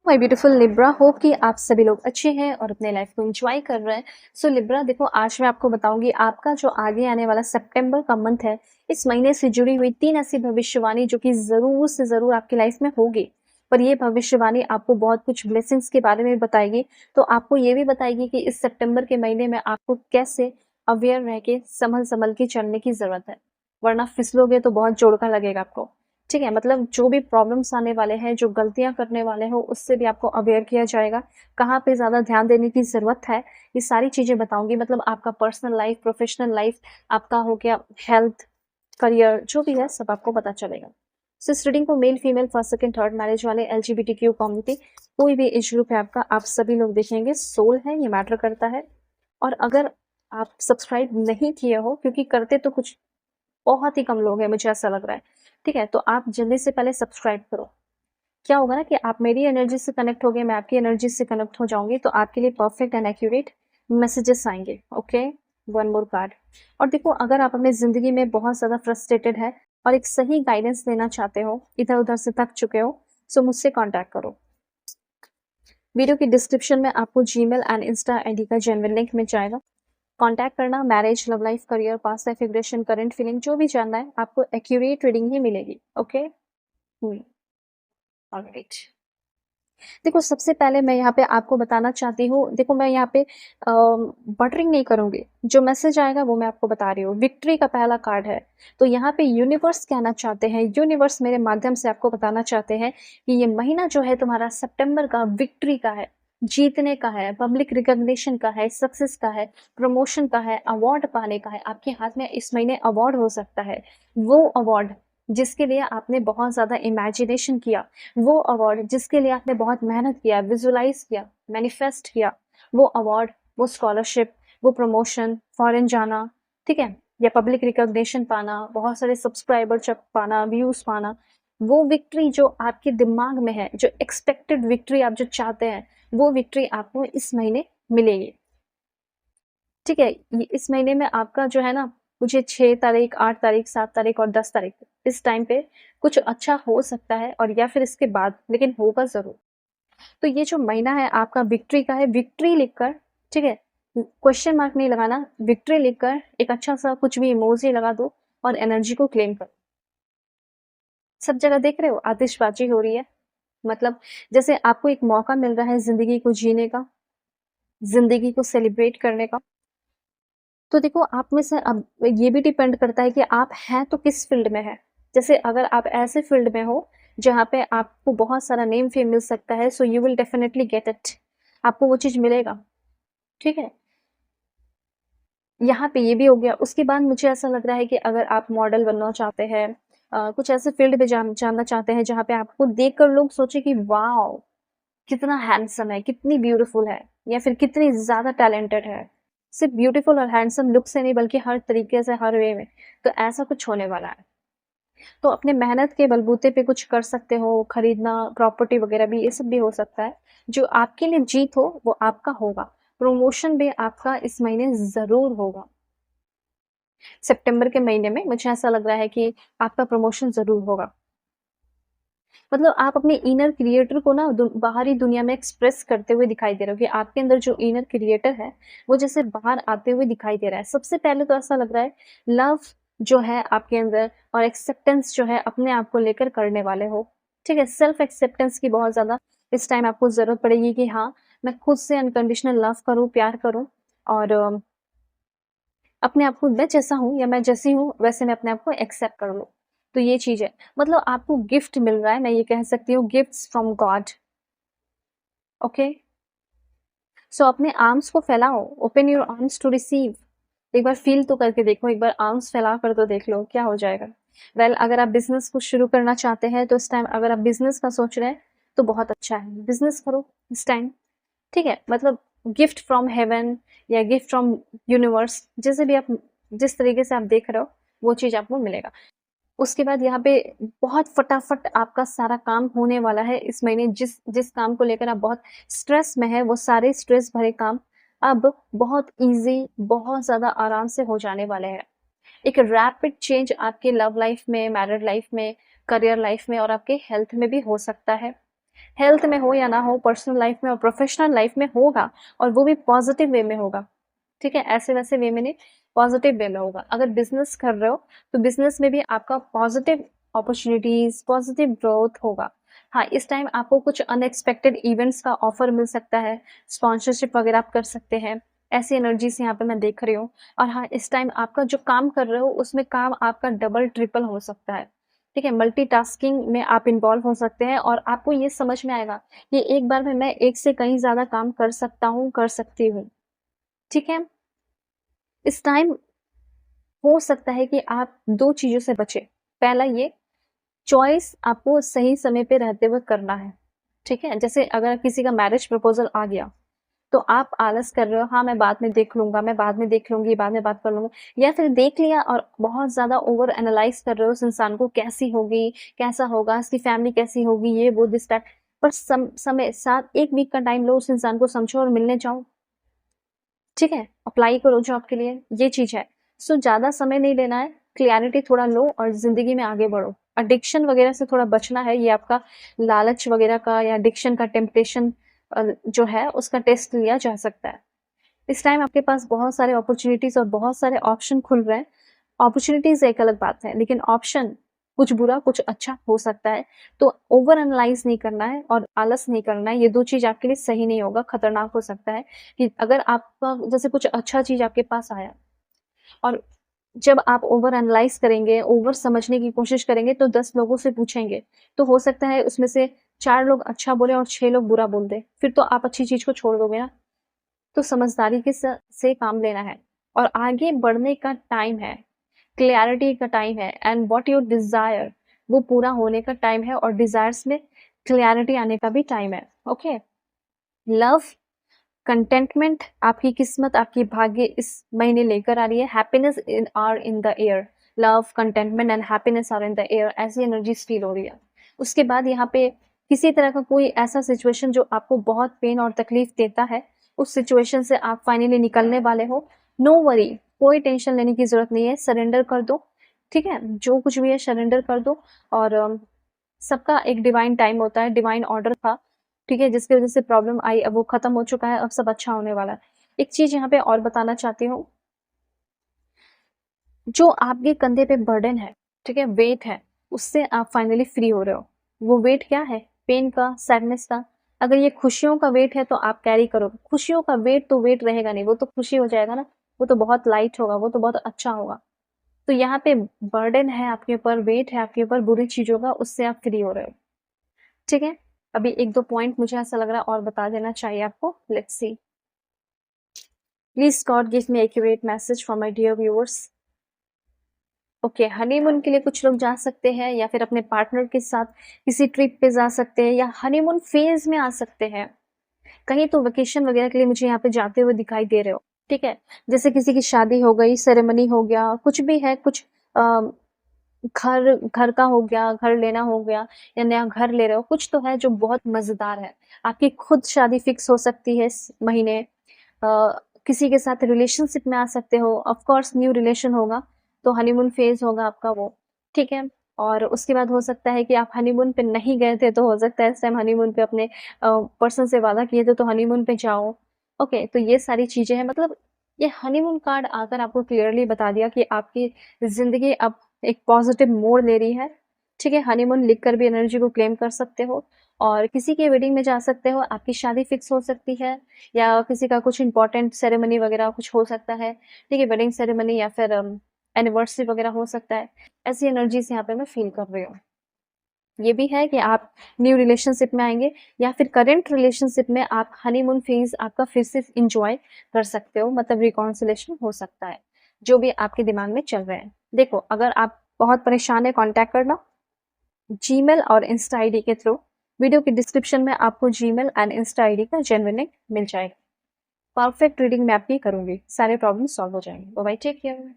My beautiful Libra, hope कि आप सभी लोग अच्छे हैं और अपने लाइफ को एंजॉय कर रहे हैं। सो लिब्रा, देखो आज मैं आपको बताऊंगी आपका जो आगे आने वाला सितंबर का मंथ है, इस महीने से जुड़ी हुई 3 ऐसी भविष्यवाणी जो कि जरूर से जरूर आपकी लाइफ में होगी। पर ये भविष्यवाणी आपको बहुत कुछ ब्लेसिंग्स के बारे में बताएगी। तो आपको ये भी बताएगी कि इस सितंबर के महीने में आपको कैसे अवेयर रह के संभल संभल के चलने की जरूरत है, वरना फिसलोगे तो बहुत जोड़का लगेगा आपको। ठीक है, मतलब जो भी प्रॉब्लम्स आने वाले हैं, जो गलतियां करने वाले हो, उससे भी आपको अवेयर किया जाएगा। कहाँ पे ज्यादा ध्यान देने की जरूरत है, ये सारी चीजें बताऊंगी। मतलब आपका पर्सनल लाइफ, प्रोफेशनल लाइफ, आपका हो गया हेल्थ, करियर, जो भी है सब आपको पता चलेगा। सो इस रीडिंग को male, female, first, second, third marriage वाले, LGBTQ कम्युनिटी, कोई भी एज ग्रुप है आपका, आप सभी लोग देखेंगे। सोल है, ये मैटर करता है। और अगर आप सब्सक्राइब नहीं किए हो, क्योंकि करते तो कुछ बहुत ही कम लोग हैं, मुझे ऐसा लग रहा है, ठीक है, तो आप जल्दी से पहले सब्सक्राइब करो। क्या होगा ना कि आप मेरी एनर्जी से कनेक्ट हो गए, मैं आपकी एनर्जी से कनेक्ट हो जाऊंगी, तो आपके लिए परफेक्ट एंड एक्यूरेट मैसेजेस आएंगे। Okay, one more card. और देखो, अगर आप अपनी जिंदगी में बहुत ज्यादा फ्रस्ट्रेटेड है और एक सही गाइडेंस लेना चाहते हो, इधर उधर से थक चुके हो, सो मुझसे कॉन्टैक्ट करो। वीडियो की डिस्क्रिप्शन में आपको जीमेल एंड इंस्टा आईडी का जेन्युइन लिंक मिल जाएगा। कॉन्टैक्ट करना। Marriage, love life, career, past life regression, current feeling, जो भी जानना है आपको एक्यूरेट रीडिंग ही मिलेगी। Okay, alright. देखो, सबसे पहले मैं यहाँ पे आपको बताना चाहती हूँ, देखो मैं यहाँ पे बटरिंग नहीं करूंगी, जो मैसेज आएगा वो मैं आपको बता रही हूँ। विक्ट्री का पहला कार्ड है, तो यहाँ पे यूनिवर्स कहना चाहते हैं, यूनिवर्स मेरे माध्यम से आपको बताना चाहते हैं कि ये महीना जो है तुम्हारा सितंबर का विक्ट्री का है, जीतने का है, पब्लिक रिकॉग्निशन का है, सक्सेस का है, प्रमोशन का है, अवार्ड पाने का है। आपके हाथ में इस महीने अवार्ड हो सकता है, वो अवार्ड जिसके लिए आपने बहुत ज्यादा इमेजिनेशन किया, वो अवार्ड जिसके लिए आपने बहुत मेहनत किया, विजुलाइज किया, मैनिफेस्ट किया, वो अवार्ड, वो स्कॉलरशिप, वो प्रमोशन, फॉरेन जाना, ठीक है, या पब्लिक रिकॉग्निशन पाना, बहुत सारे सब्सक्राइबर पाना, व्यूज पाना, वो विक्ट्री जो आपके दिमाग में है, जो एक्सपेक्टेड विक्ट्री आप जो चाहते हैं, वो विक्ट्री आपको इस महीने मिलेगी। ठीक है, इस महीने में आपका जो है ना, मुझे 6 तारीख, 8 तारीख, 7 तारीख और 10 तारीख, इस टाइम पे कुछ अच्छा हो सकता है, और या फिर इसके बाद, लेकिन होगा जरूर। तो ये जो महीना है आपका विक्ट्री का है, विक्ट्री लिखकर, ठीक है, क्वेश्चन मार्क नहीं लगाना, विक्ट्री लिखकर एक अच्छा सा कुछ भी इमोजी लगा दो और एनर्जी को क्लेम करो। सब जगह देख रहे हो आतिशबाजी हो रही है, मतलब जैसे आपको एक मौका मिल रहा है जिंदगी को जीने का, जिंदगी को सेलिब्रेट करने का। तो देखो, आप में से अब ये भी डिपेंड करता है कि आप हैं तो किस फील्ड में है। जैसे अगर आप ऐसे फील्ड में हो जहाँ पे आपको बहुत सारा नेम फेम मिल सकता है, so you will definitely get it, आपको वो चीज मिलेगा। ठीक है, यहाँ पे ये भी हो गया। उसके बाद मुझे ऐसा लग रहा है कि अगर आप मॉडल बनना चाहते हैं, कुछ ऐसे फील्ड में जानना चाहते हैं जहाँ पे आपको देखकर लोग सोचे कि वाह, कितना हैंडसम है, कितनी ब्यूटीफुल है, या फिर कितनी ज्यादा टैलेंटेड है, सिर्फ ब्यूटीफुल और हैंडसम लुक से नहीं बल्कि हर तरीके से, हर वे में, तो ऐसा कुछ होने वाला है। तो अपने मेहनत के बलबूते पे कुछ कर सकते हो, खरीदना, प्रॉपर्टी वगैरह भी, ये सब भी हो सकता है। जो आपके लिए जीत हो वो आपका होगा। प्रमोशन भी आपका इस महीने जरूर होगा। सितंबर के महीने में मुझे ऐसा लग रहा है कि आपका प्रमोशन जरूर होगा। मतलब आप अपने इनर क्रिएटर को ना बाहरी दुनिया में एक्सप्रेस करते हुए दिखाई दे रहे हो, कि आपके अंदर जो इनर क्रिएटर है वो जैसे बाहर आते हुए दिखाई दे रहा है। सबसे पहले तो ऐसा लग रहा है लव जो है आपके अंदर, और एक्सेप्टेंस जो है अपने आप को लेकर करने वाले हो। ठीक है, सेल्फ एक्सेप्टेंस की बहुत ज्यादा इस टाइम आपको जरूरत पड़ेगी कि हाँ, मैं खुद से अनकंडीशनल लव करूँ, प्यार करूँ, और अपने आप को, मैं जैसा हूँ या मैं जैसी हूँ वैसे मैं अपने आप को एक्सेप्ट कर लूँ। तो ये चीज है, मतलब आपको गिफ्ट मिल रहा है, मैं ये कह सकती हूँ, gifts from God. Okay, so अपने आर्म्स को फैलाओ, open your arms to receive. एक बार फील तो करके देखो, एक बार आर्म्स फैला कर तो देख लो क्या हो जाएगा। वेल, अगर आप बिजनेस को शुरू करना चाहते हैं तो इस टाइम, अगर आप बिजनेस का सोच रहे हैं तो बहुत अच्छा है, बिजनेस करो इस टाइम। ठीक है, मतलब गिफ्ट फ्रॉम हेवन या गिफ्ट फ्रॉम यूनिवर्स, जैसे भी आप, जिस तरीके से आप देख रहे हो, वो चीज आपको मिलेगा। उसके बाद यहाँ पे बहुत फटाफट आपका सारा काम होने वाला है इस महीने। जिस जिस काम को लेकर आप बहुत स्ट्रेस में है, वो सारे स्ट्रेस भरे काम अब बहुत इजी, बहुत ज्यादा आराम से हो जाने वाले हैं। एक रैपिड चेंज आपके लव लाइफ में, मैरिड लाइफ में, करियर लाइफ में और आपके हेल्थ में भी हो सकता है। हेल्थ में हो या ना हो, पर्सनल लाइफ में और प्रोफेशनल लाइफ में होगा, और वो भी पॉजिटिव वे में होगा। ठीक है, ऐसे वैसे वे में नहीं, पॉजिटिव वे में होगा। अगर बिजनेस कर रहे हो तो बिजनेस में भी आपका पॉजिटिव अपॉर्चुनिटीज, पॉजिटिव ग्रोथ होगा। हाँ, इस टाइम आपको कुछ अनएक्सपेक्टेड इवेंट्स का ऑफर मिल सकता है, स्पॉन्सरशिप वगैरह आप कर सकते हैं, ऐसी एनर्जीज यहाँ पे मैं देख रही हूँ। और हाँ, इस टाइम आपका जो काम कर रहे हो उसमें काम आपका डबल ट्रिपल हो सकता है। ठीक है, मल्टीटास्किंग में आप इन्वॉल्व हो सकते हैं और आपको ये समझ में आएगा कि एक बार में मैं एक से कहीं ज्यादा काम कर सकता हूँ, कर सकती हूँ। ठीक है, इस टाइम हो सकता है कि आप दो चीजों से बचे। पहला, ये चॉइस आपको सही समय पे रहते हुए करना है। ठीक है, जैसे अगर किसी का मैरिज प्रपोजल आ गया तो आप आलस कर रहे हो, हाँ मैं बाद में देख लूंगा, मैं बाद में देख लूंगी, बाद में बात कर लूंगा, या फिर देख लिया और बहुत ज्यादा ओवर एनालाइज कर रहे हो उस इंसान को, कैसी होगी, कैसा होगा, इसकी फैमिली कैसी होगी, ये वो दिस दैट। पर समय साथ 1 वीक का टाइम लो, उस इंसान को समझो और मिलने जाओ। ठीक है, अप्लाई करो जॉब के लिए, ये चीज है। सो ज्यादा समय नहीं लेना है, क्लियरिटी थोड़ा लो और जिंदगी में आगे बढ़ो। एडिक्शन वगैरह से थोड़ा बचना है, ये आपका लालच वगैरह का या एडिक्शन का टेम्पटेशन जो है उसका टेस्ट लिया जा सकता है। इस टाइम आपके पास बहुत सारे अपॉर्चुनिटीज और बहुत सारे ऑप्शन खुल रहे हैं। अपॉर्चुनिटीज एक अलग बात है, लेकिन ऑप्शन कुछ बुरा कुछ अच्छा हो सकता है। तो ओवर एनालाइज नहीं करना है और आलस नहीं करना है, ये दो चीज आपके लिए सही नहीं होगा, खतरनाक हो सकता है। कि अगर आपका जैसे कुछ अच्छा चीज आपके पास आया और जब आप ओवर एनालाइज करेंगे, ओवर समझने की कोशिश करेंगे तो 10 लोगों से पूछेंगे, तो हो सकता है उसमें से 4 लोग अच्छा बोले और 6 लोग बुरा बोल दे, फिर तो आप अच्छी चीज को छोड़ दोगे ना। तो समझदारी के से काम लेना है और आगे बढ़ने का टाइम है, क्लैरिटी का टाइम है, एंड व्हाट यू डिजायर वो पूरा होने का टाइम है, और डिजायर्स में क्लैरिटी आने का भी टाइम है। ओके, लव, कंटेंटमेंट आपकी किस्मत, आपकी भाग्य इस महीने लेकर आ रही है। Happiness in the air, love, contentment and happiness are in the air, ऐसी एनर्जीज फील हो रही है। उसके बाद यहाँ पे किसी तरह का कोई ऐसा सिचुएशन जो आपको बहुत पेन और तकलीफ देता है, उस सिचुएशन से आप फाइनली निकलने वाले हो। नो वरी, कोई टेंशन लेने की जरूरत नहीं है, सरेंडर कर दो। ठीक है, जो कुछ भी है सरेंडर कर दो। और सबका एक डिवाइन टाइम होता है, डिवाइन ऑर्डर था। ठीक है, जिसकी वजह से प्रॉब्लम आई, अब वो खत्म हो चुका है, अब सब अच्छा होने वाला है। एक चीज यहाँ पे और बताना चाहती हूँ, जो आपके कंधे पे बर्डन है, ठीक है, वेट है, उससे आप फाइनली फ्री हो रहे हो। वो वेट क्या है? पेन का, सैडनेस का। अगर ये खुशियों का वेट है तो आप कैरी करो, खुशियों का वेट तो वेट रहेगा नहीं, वो तो खुशी हो जाएगा ना, वो तो बहुत लाइट होगा, वो तो बहुत अच्छा होगा। तो यहाँ पे बर्डन है आपके ऊपर, वेट है आपके ऊपर बुरी चीजों का, उससे आप फ्री हो रहे हो। ठीक है, अभी 1-2 पॉइंट मुझे ऐसा लग रहा है और बता देना चाहिए आपको। Let's see, please God give me accurate message for my dear viewers. Okay, honeymoon के लिए कुछ लोग जा सकते हैं, या फिर अपने पार्टनर के साथ किसी ट्रिप पे जा सकते हैं, या हनीमून फेज में आ सकते हैं कहीं, तो वेकेशन वगैरह के लिए मुझे यहाँ पे जाते हुए दिखाई दे रहे हो। ठीक है, जैसे किसी की शादी हो गई, सेरेमनी हो गया, कुछ भी है, कुछ घर घर का हो गया, घर लेना हो गया, या नया घर ले रहे हो, कुछ तो है जो बहुत मजेदार है। आपकी खुद शादी फिक्स हो सकती है इस महीने। किसी के साथ रिलेशनशिप में आ सकते हो, ऑफ कोर्स न्यू रिलेशन होगा, तो हनीमून फेज होगा आपका वो। ठीक है, और उसके बाद हो सकता है कि आप हनीमून पे नहीं गए थे, तो हो सकता है इस टाइम हनीमून पे अपने पर्सन से वादा किए थे तो हनीमून पे जाओ। ओके, तो ये सारी चीजें हैं, मतलब ये हनीमून कार्ड आकर आपको क्लियरली बता दिया कि आपकी जिंदगी अब एक पॉजिटिव मोड़ ले रही है। ठीक है, हनीमून लिखकर भी एनर्जी को क्लेम कर सकते हो, और किसी के वेडिंग में जा सकते हो, आपकी शादी फिक्स हो सकती है, या किसी का कुछ इंपॉर्टेंट सेरेमनी वगैरह कुछ हो सकता है। ठीक है, वेडिंग सेरेमनी या फिर एनिवर्सरी वगैरह हो सकता है। ऐसी एनर्जीज यहाँ पे मैं फील कर रही हूँ। ये भी है कि आप न्यू रिलेशनशिप में आएंगे, या फिर करेंट रिलेशनशिप में आप हनीमून फेज आपका फिर से इंजॉय कर सकते हो, मतलब रिकॉन्सिलेशन हो सकता है, जो भी आपके दिमाग में चल रहे हैं। देखो, अगर आप बहुत परेशान है, कॉन्टैक्ट करना जीमेल और इंस्टा आईडी के थ्रू। वीडियो के डिस्क्रिप्शन में आपको जीमेल एंड इंस्टा आईडी का जेन्युइन लिंक मिल जाएगा। परफेक्ट रीडिंग मैं आपकी करूंगी, सारे प्रॉब्लम सॉल्व हो जाएंगे। Bye bye, take care.